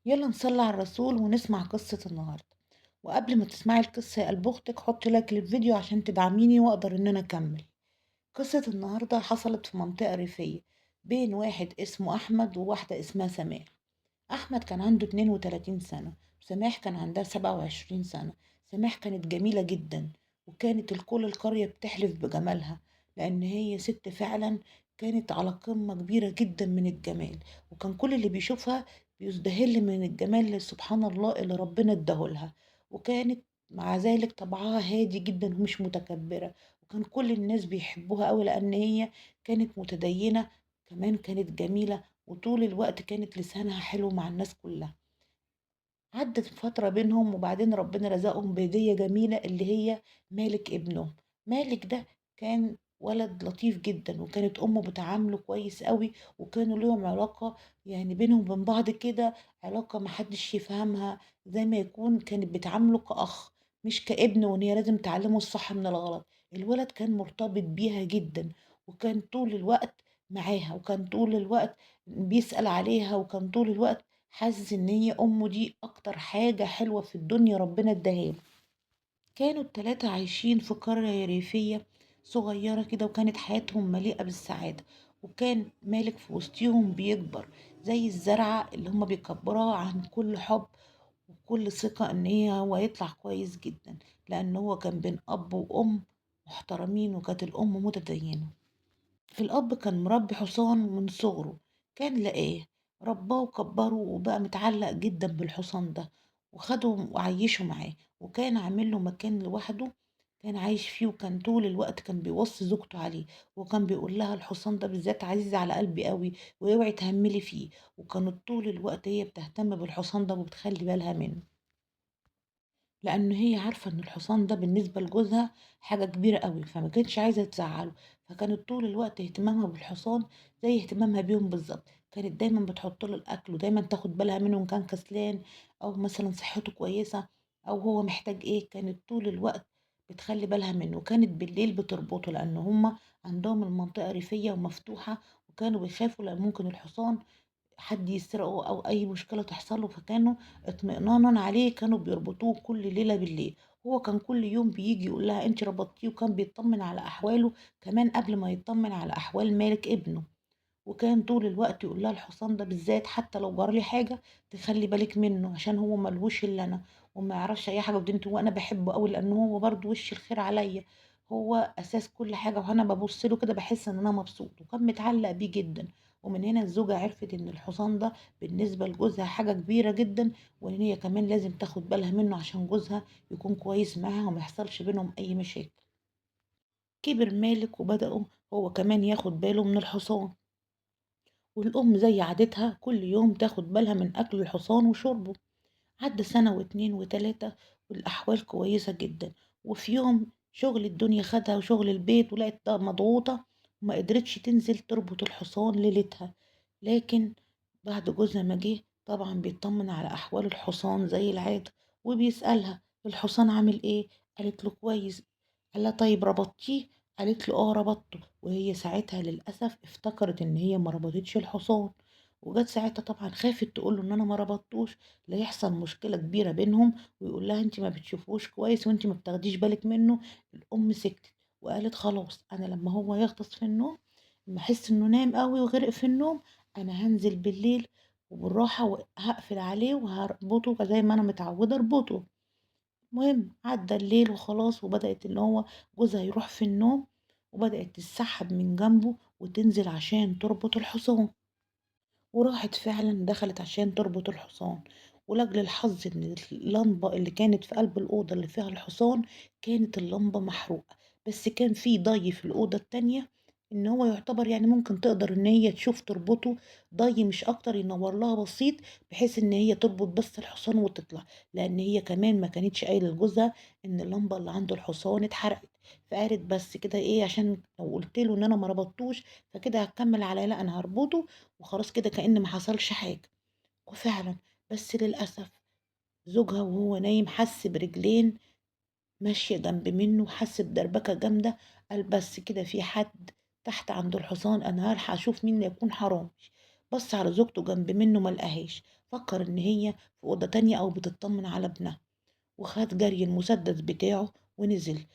يلا نصلي على الرسول ونسمع قصة النهاردة. وقبل ما تسمعي القصة يا قلب أختك حطي لايك للفيديو عشان تدعميني وأقدر إن أنا أكمل. قصة النهاردة حصلت في منطقة ريفية بين واحد اسمه أحمد وواحدة اسمها سماح. أحمد كان عنده 32 سنة وسماح كان عندها 27 سنة. سماح كانت جميلة جدا وكانت الكل القرية بتحلف بجمالها لأن هي ست فعلا. كانت على قمة كبيرة جدا من الجمال، وكان كل اللي بيشوفها بيزدهل من الجمال اللي سبحان الله اللي ربنا اداهولها. وكانت مع ذلك طبعها هادي جدا ومش متكبرة، وكان كل الناس بيحبوها أوي لأن هي كانت متدينة. كمان كانت جميلة وطول الوقت كانت لسانها حلو مع الناس كلها. عدت فترة بينهم وبعدين ربنا رزقهم بهدية جميلة اللي هي مالك ابنهم. مالك ده كان ولد لطيف جدا وكانت أمه بتعامله كويس قوي، وكانوا لهم علاقة يعني بينهم وبين بعض كده، علاقة محدش يفهمها. زي ما يكون كانت بتعامله كأخ مش كابن، وان هي لازم تعلمه الصح من الغلط. الولد كان مرتبط بيها جدا وكان طول الوقت معاها، وكان طول الوقت بيسأل عليها، وكان طول الوقت حاسس ان هي امه دي اكتر حاجة حلوة في الدنيا ربنا اداها له. كانوا التلاتة عايشين في قرية ريفية صغيرة كده، وكانت حياتهم مليئة بالسعادة. وكان مالك في وسطهم بيكبر زي الزرعة اللي هما بيكبروها عن كل حب وكل ثقة ان هو يطلع كويس جدا، لان هو كان بين اب وام محترمين، وكانت الام متدينة. الأب كان مربي حصان من صغره، كان لقاه رباه وكبره وبقى متعلق جدا بالحصان ده، وخده وعيشه معاه، وكان عامل له مكان لوحده كان عايش فيه. وكان طول الوقت كان بيوصي زوجته عليه، وكان بيقول لها الحصان ده بالذات عزيز على قلبي قوي واوعي تهملي فيه. وكانت طول الوقت هي بتهتم بالحصان ده وبتخلي بالها منه، لأن هي عارفة إن الحصان ده بالنسبة لجوزها حاجة كبيرة أوي، فما كانتش عايزة تزعله. فكانت طول الوقت اهتمامها بالحصان زي اهتمامها بيهم بالظبط. كانت دايما بتحط له الأكل ودايما تاخد بالها منه إن كان كسلان أو مثلا صحته كويسة أو هو محتاج إيه. كانت طول الوقت بتخلي بالها منه، وكانت بالليل بتربطه لأن هما عندهم المنطقة ريفية ومفتوحة، وكانوا بيخافوا لأن ممكن الحصان حد يسرقه أو أي مشكلة تحصل له. فكانوا اطمئنانا عليه كانوا بيربطوه كل ليلة بالليل. هو كان كل يوم بيجي يقول لها انت ربطتيه، وكان بيطمن على أحواله كمان قبل ما يطمن على أحوال مالك ابنه. وكان طول الوقت يقول لها الحصان ده بالذات حتى لو جرى لي حاجة تخلي بالك منه عشان هو ملهوش الا انا وما يعرفش اي حاجة ودينته، وانا بحبه قوي لان هو برضه وش الخير عليا، هو اساس كل حاجة. وانا ببص له كده بحس ان انا مبسوط، وكان متعلق بيه جدا. ومن هنا الزوجة عرفت ان الحصان ده بالنسبة لجوزها حاجة كبيرة جدا، وان هي كمان لازم تاخد بالها منه عشان جوزها يكون كويس معاها وما يحصلش بينهم اي مشاكل. كبر مالك وبدأوا هو كمان ياخد باله من الحصان، والأم زي عادتها كل يوم تاخد بالها من أكل الحصان وشربه. عدى سنة واتنين وتلاتة والأحوال كويسة جدا. وفي يوم شغل الدنيا خدها وشغل البيت ولقيت مضغوطة وما قدرتش تنزل تربط الحصان ليلتها. لكن بعد جوزها ما جه طبعا بيطمن على أحوال الحصان زي العادة وبيسألها الحصان عامل ايه. قالت له كويس. قال لها طيب ربطتيه؟ قالت له اه ربطته. وهي ساعتها للأسف افتكرت ان هي ما ربطتش الحصان، وجت ساعتها طبعا خافت تقول له ان انا ما ربطتوش لا يحصل مشكلة كبيرة بينهم ويقول لها انت ما بتشوفوش كويس وانت ما بتاخديش بالك منه. الام سكتت وقالت خلاص انا لما هو يغطس في النوم، لما احس انه نام قوي وغرق في النوم، انا هنزل بالليل وبالراحة وهقفل عليه وهربطه زي ما انا متعودة اربطه. المهم عدى الليل وخلاص، وبدأت ان هو جوزها يروح في النوم، وبدأت تسحب من جنبه وتنزل عشان تربط الحصان. وراحت فعلا دخلت عشان تربط الحصان، ولأجل الحظ ان اللمبة اللي كانت في قلب الأوضة اللي فيها الحصان كانت اللمبة محروقة، بس كان في ضي في الأوضة التانية ان هو يعتبر يعني ممكن تقدر ان هي تشوف تربطه، ضي مش اكتر ينور لها بسيط بحيث ان هي تربط بس الحصان وتطلع. لان هي كمان ما كانتش قايله لجوزها ان اللمبه اللي عند الحصان اتحرقت، فقالت بس كده ايه عشان لو قلت له ان انا ما ربطتوش فكده هكمل على لا انا هربطه وخلاص كده كأن ما حصلش حاجة. وفعلا بس للأسف زوجها وهو نايم حس برجلين ماشية جنب منه، حس بدربكة جامدة. قال بس كده في حد تحت عند الحصان، أنا هلحق أشوف مين اللي يكون حرامي. بص على زوجته جنب منه ما لقاهاش، فكر إن هي في أوضة تانية أو بتطمن على ابنها، وخد جري المسدس بتاعه ونزل.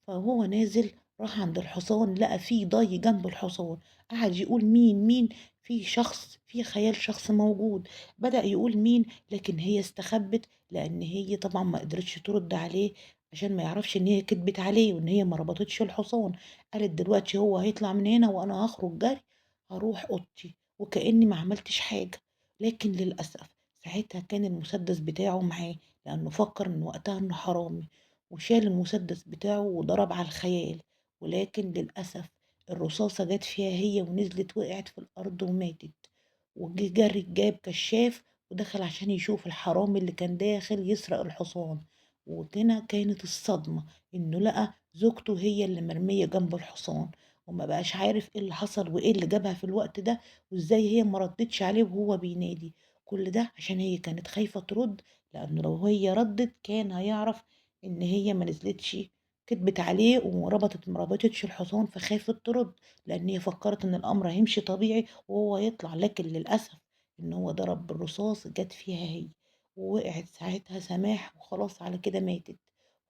فهو نازل راح عند الحصان لقى فيه ضي جنب الحصان، قعد يقول مين مين، في شخص في خيال شخص موجود. بدأ يقول مين، لكن هي استخبت لأن هي طبعا ما قدرتش ترد عليه عشان ما يعرفش إن هي كدبت عليه وإن هي ما ربطتش الحصان. قالت دلوقتي هو هيطلع من هنا وأنا هخرج جري، هروح أوضتي وكأني ما عملتش حاجة. لكن للأسف ساعتها كان المسدس بتاعه معاه، لأنه فكر إن وقتها إنه حرامي، وشال المسدس بتاعه وضرب على الخيال. ولكن للأسف الرصاصة جت فيها هي ونزلت وقعت في الأرض وماتت. وجه جري جاب كشاف ودخل عشان يشوف الحرامي اللي كان داخل يسرق الحصان. وهنا كانت الصدمة، إنه لقى زوجته هي اللي مرمية جنب الحصان، وما بقاش عارف ايه اللي حصل وايه اللي جابها في الوقت ده، وازاي هي ما ردتش عليه وهو بينادي. كل ده عشان هي كانت خايفة ترد، لأنه لو هي ردت كان هيعرف إن هي ما نزلتش، كدبت عليه ما ربطتش الحصان، فخافت ترد لأن هي فكرت إن الأمر هيمشي طبيعي وهو يطلع. لكن للأسف إن هو ضرب بالرصاص جت فيها هي، ووقعت ساعتها سماح وخلاص على كده ماتت.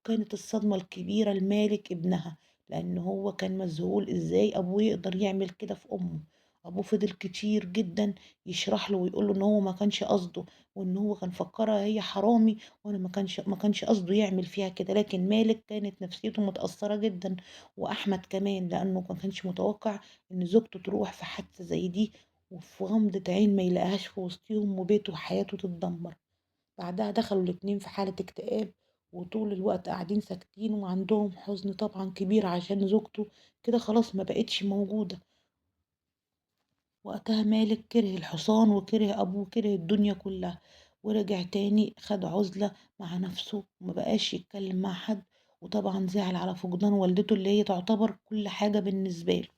وكانت الصدمة الكبيرة لمالك ابنها، لأن هو كان مذهول إزاي أبوه يقدر يعمل كده في أمه. أبوه فضل كتير جدا يشرح له ويقول له إن هو ما كانش قصده، وإن هو كان فكرها هي حرامي، وانا ما كانش قصده يعمل فيها كده. لكن مالك كانت نفسيته متأثرة جدا، واحمد كمان لانه ما كانش متوقع ان زوجته تروح في حادثة زي دي، وفي غمضة عين ما يلاقيهاش في وسطهم وبيته وحياته تتدمر. بعدها دخلوا الاتنين في حالة اكتئاب، وطول الوقت قاعدين ساكتين وعندهم حزن طبعا كبير عشان زوجته كده خلاص ما بقتش موجودة. وقتها مالك كره الحصان وكره أبوه وكره الدنيا كلها، ورجع تاني خد عزلة مع نفسه ومبقاش يتكلم مع حد. وطبعا زعل على فقدان والدته اللي هي تعتبر كل حاجة بالنسبة له.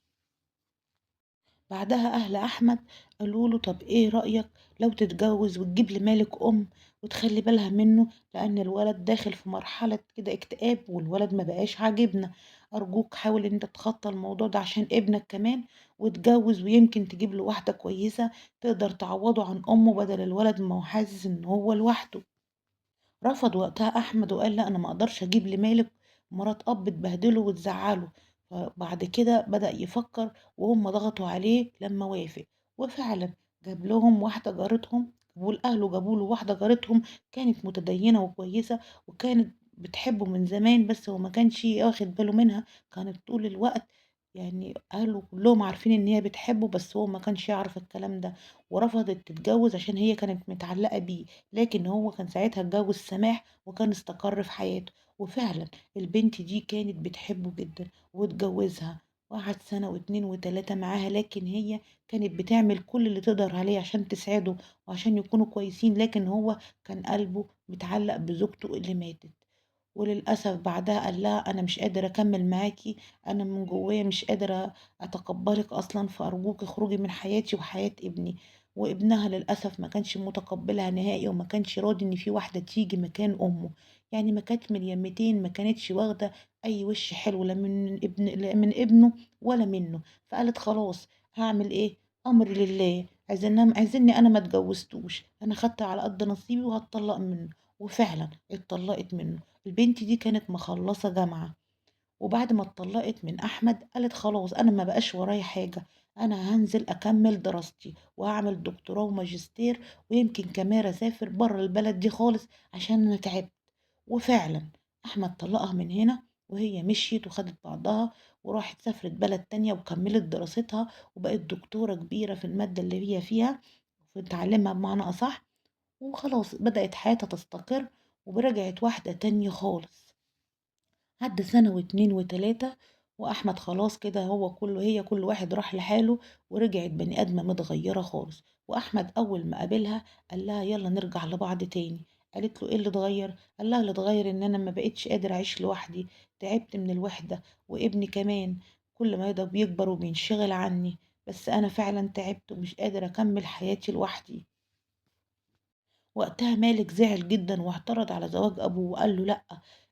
بعدها أهل أحمد قالوا له طب إيه رأيك لو تتجوز وتجيب لمالك أم وتخلي بالها منه، لأن الولد داخل في مرحلة كده اكتئاب والولد ما بقاش عاجبنا. أرجوك حاول إن أنت تتخطى الموضوع ده عشان ابنك كمان، وتجوز ويمكن تجيب له واحدة كويسة تقدر تعوضه عن أمه بدل الولد ما هو حاسس إن هو لوحده. رفض وقتها أحمد وقال لأ أنا ما أقدرش أجيب لمالك مرات أب تبهدله وتزعله. فبعد كده بدأ يفكر وهم ضغطوا عليه لما وافق. وفعلا جاب لهم واحدة جارتهم، والأهله جابوا له واحدة جارتهم كانت متدينة وكويسة، وكانت بتحبه من زمان بس هو ما كانش واخد باله منها. كانت طول الوقت يعني أهله كلهم عارفين إن هي بتحبه بس هو ما كانش يعرف الكلام ده. ورفضت تتجوز عشان هي كانت متعلقة بيه، لكن هو كان ساعتها اتجوز سماح وكان استقر في حياته. وفعلا البنت دي كانت بتحبه جدا واتجوزها، وقعد سنة واتنين وتلاتة معاها. لكن هي كانت بتعمل كل اللي تقدر عليه عشان تسعده وعشان يكونوا كويسين، لكن هو كان قلبه متعلق بزوجته اللي ماتت. وللأسف بعدها قال لها أنا مش قادر أكمل معاكي، أنا من جوايا مش قادرة أتقبلك أصلا، فأرجوك اخرجي من حياتي وحياة ابني. وابنها للأسف ما كانش متقبلها نهائي وما كانش راضي إن في واحدة تيجي مكان أمه. يعني ما كانت من يمتين ما كانتش واخدة أي وش حلو لا من ابنه ولا منه. فقالت خلاص هعمل إيه، أمري لله، عايزيني أنا ما اتجوزتوش، أنا خدت على قد نصيبي وهتطلق منه. وفعلا اتطلقت منه. البنت دي كانت مخلصة جامعة، وبعد ما اتطلقت من أحمد قالت خلاص أنا ما بقاش ورايا حاجة، أنا هنزل أكمل دراستي وأعمل دكتوراه وماجستير، ويمكن كمان أسافر بره البلد دي خالص عشان أنا تعبت. وفعلا أحمد طلقها من هنا، وهي مشيت وخدت بعضها وراحت سافرت بلد تانية وكملت دراستها وبقت دكتورة كبيرة في المادة اللي هي فيها، في تعليمها بمعنى أصح. وخلاص بدأت حياتها تستقر ورجعت واحدة تانية خالص. عدى سنة واتنين وتلاتة، وأحمد خلاص كده هو كله هي كل واحد راح لحاله، ورجعت بني آدمة متغيرة خالص. وأحمد أول ما قابلها قال لها يلا نرجع لبعض تاني. قالت له ايه اللي اتغير؟ قال لها اللي اتغير ان انا ما بقتش قادر اعيش لوحدي، تعبت من الوحدة، وابني كمان كل ما يقدر بيكبر وبينشغل عني، بس انا فعلا تعبت ومش قادر اكمل حياتي لوحدي. وقتها مالك زعل جدا واعترض على زواج أبوه وقال له لأ،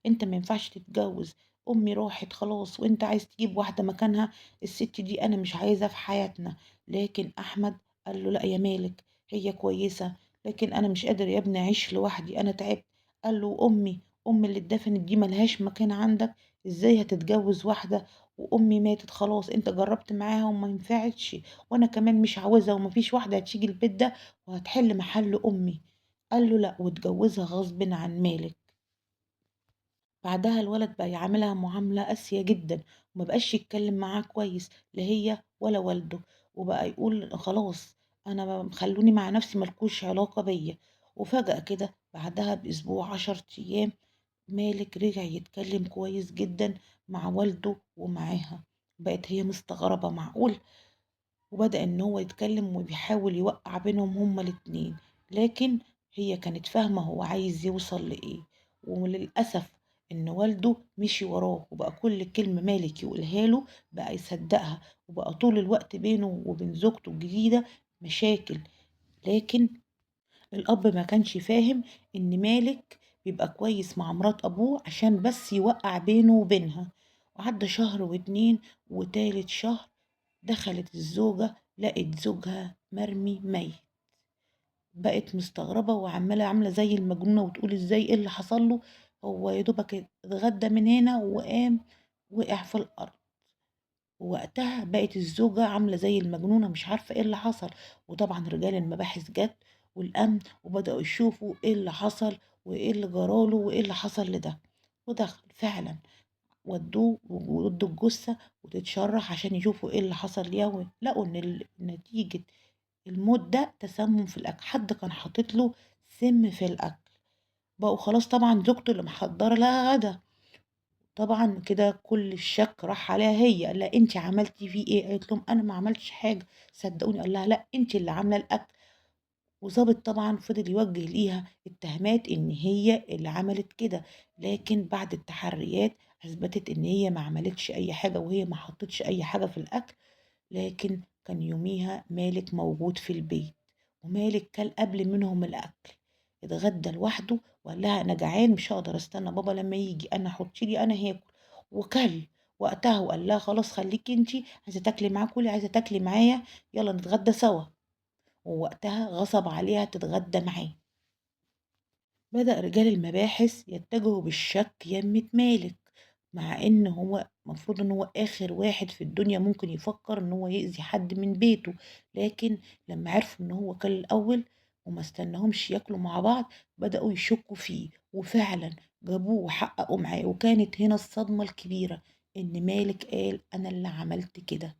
أنت ما ينفعش تتجوز، أمي راحت خلاص وأنت عايز تجيب واحدة مكانها، الست دي أنا مش عايزها في حياتنا. لكن أحمد قال له: "لأ يا مالك، هي كويسة، لكن أنا مش قادر يا ابني أعيش لوحدي، أنا تعبت." قال له: "أمي اللي اتدفنت دي ما لهاش مكان عندك، إزاي هتتجوز واحدة وأمي ماتت خلاص، أنت جرّبت معاها وما نفعتش، وأنا كمان مش عاوزها وما فيش واحدة هتيجي البيت ده وهتحل محل أمي." قال له: "لأ." واتجوزها غصبٍ عن مالك. بعدها الولد بقى يعاملها معاملة قاسية جدًا، وما بقاش يتكلم معاها كويس، لا هي ولا والده، وبقى يقول خلاص أنا خلّوني مع نفسي ما لكوش علاقة بيّا. وفجأة كده بعدها بأسبوع، 10 أيام، مالك رجع يتكلم كويس جدًا مع والده ومعاها. بقت هي مستغربة، معقول! وبدأ إن هو يتكلم وبيحاول يوقّع بينهم هُم الاتنين، لكن هي كانت فاهمة هو عايز يوصل لإيه. وللأسف إن والده مشي وراه، وبقى كل كلمة مالك يقولها له بقى يصدّقها، وبقى طول الوقت بينه وبين زوجته الجديدة مشاكل. لكن الأب ما كانش فاهم إن مالك بيبقى كويس مع مرات أبوه عشان بس يوقّع بينه وبينها. وعدّى شهر و2 وتالت شهر دخلت الزوجة لقت زوجها مرمي ميت. بقت مستغربة وعمّالة عاملة زي المجنونة وتقول إزاي، إيه اللي حصل له؟ هو يا دوبك اتغدى من هنا وقام وقع في الأرض. ووقتها بقت الزوجة عاملة زي المجنونة مش عارفة إيه اللي حصل. وطبعًا رجال المباحث جات والأمن وبدأوا يشوفوا إيه اللي حصل وإيه اللي جرى له وإيه اللي حصل لده. ودخل فعلًا ودوه وودوا الجثة وتتشرح عشان يشوفوا إيه اللي حصل ليها، لقوا إن نتيجة الموت ده تسمم في الأكل، حد كان حاطط له سم في الأكل. بقوا خلاص طبعًا زوجته اللي محضرة لها غدا، طبعًا كده كل الشك راح عليها هي، قال لها: "أنتِ عملتِ فيه إيه؟" قالت لهم: "أنا ما عملتش حاجة صدقوني." قال لها: "لأ أنتِ اللي عاملة الأكل." وضابط طبعًا فضل يوجه ليها اتهامات إن هي اللي عملت كده، لكن بعد التحريات أثبتت إن هي ما عملتش أي حاجة وهي ما حطتش أي حاجة في الأكل. لكن كان يوميها مالك موجود في البيت، ومالك كل قبل منهم الأكل، اتغدى لوحده وقال لها: "أنا جعان مش هاقدر أستنى بابا لمّا ييجي، أنا حطي لي أنا هاكل." وكَل وقتها وقال لها: "خلاص خليكِ أنتِ عايزة تاكلي معاه كُلي، عايزة تاكلي معايا يالّا نتغدى سوا." ووقتها غصب عليها تتغدى معاه. بدأ رجال المباحث يتجهوا بالشك يمة مالك، مع ان هو المفروض ان هو اخر واحد في الدنيا ممكن يفكر ان هو يأذي حد من بيته. لكن لما عرفوا ان هو كان الاول وما استناهمش ياكلوا مع بعض بدأوا يشكوا فيه، وفعلا جابوه وحققوا معاه. وكانت هنا الصدمة الكبيرة، ان مالك قال: انا اللي عملت كده،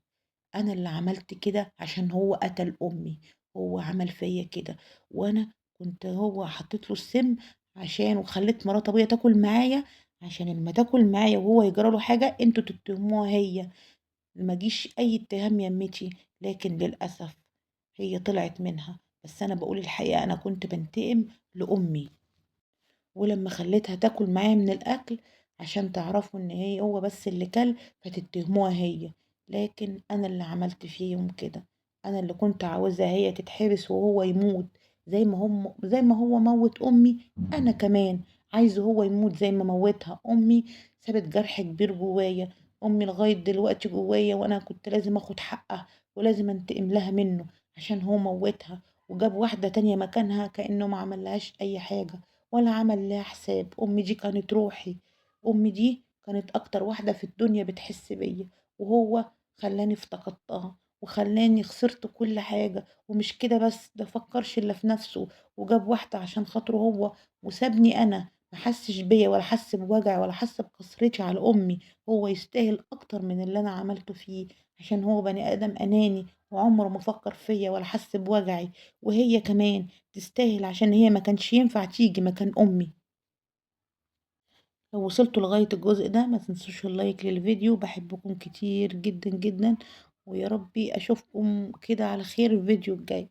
أنا اللي عملت كده عشان هو قتل أمي، هو عمل فيّا كده، وأنا كنت هو حطيت له السم عشان وخلّيت مرات أبويا تاكل معايا عشان أمّا تاكل معايا وهو يجرى له حاجة أنتم تتهموها هي، ما جيش أي اتهام يمّتي. لكن للأسف هي طلعت منها، بس أنا باقول الحقيقة، أنا كنت بانتقم لأمي. ولمّا خلّيتها تاكل معايا من الأكل عشان تعرفوا إن هو بس اللي كَل، فتتهموها هي. لكن أنا اللي عملت فيهم كده، أنا اللي كنت عاوزاها هي تتحبس وهو يموت زي ما هو موّت أمي. أنا كمان عايزه هو يموت زي ما موّتها. أمي سابت جرح كبير جوايا، أمي لغاية دلوقتي جوايا، وأنا كنت لازم آخد حقها ولازم أنتقم لها منه عشان هو موّتها وجاب واحدة تانية مكانها كأنه ما عملّهاش أي حاجة. ولا عمل ليها حساب. أمي دي كانت روحي، أمي دي كانت أكتر واحدة في الدنيا بتحس بيا، وهو خلاني افتقدتها وخلاني خسرت كل حاجة. ومش كده بس، ده فكرش إلا في نفسه وجاب واحدة عشان خاطره هو وسابني أنا، محسش بيا ولا حس بوجعي ولا حس بكسرتي على أمي. هو يستاهل أكتر من اللي أنا عملته فيه عشان هو بني آدم أناني وعمره ما فكر فيا ولا حس بوجعي. وهي كمان تستاهل عشان هي ما كانش ينفع تيجي مكان أمي. لو وصلتوا لغاية الجزء ده ما تنسوش اللايك للفيديو، بحبكم كتير جدا جدا، ويا ربي أشوفكم كده على خير الفيديو الجاي.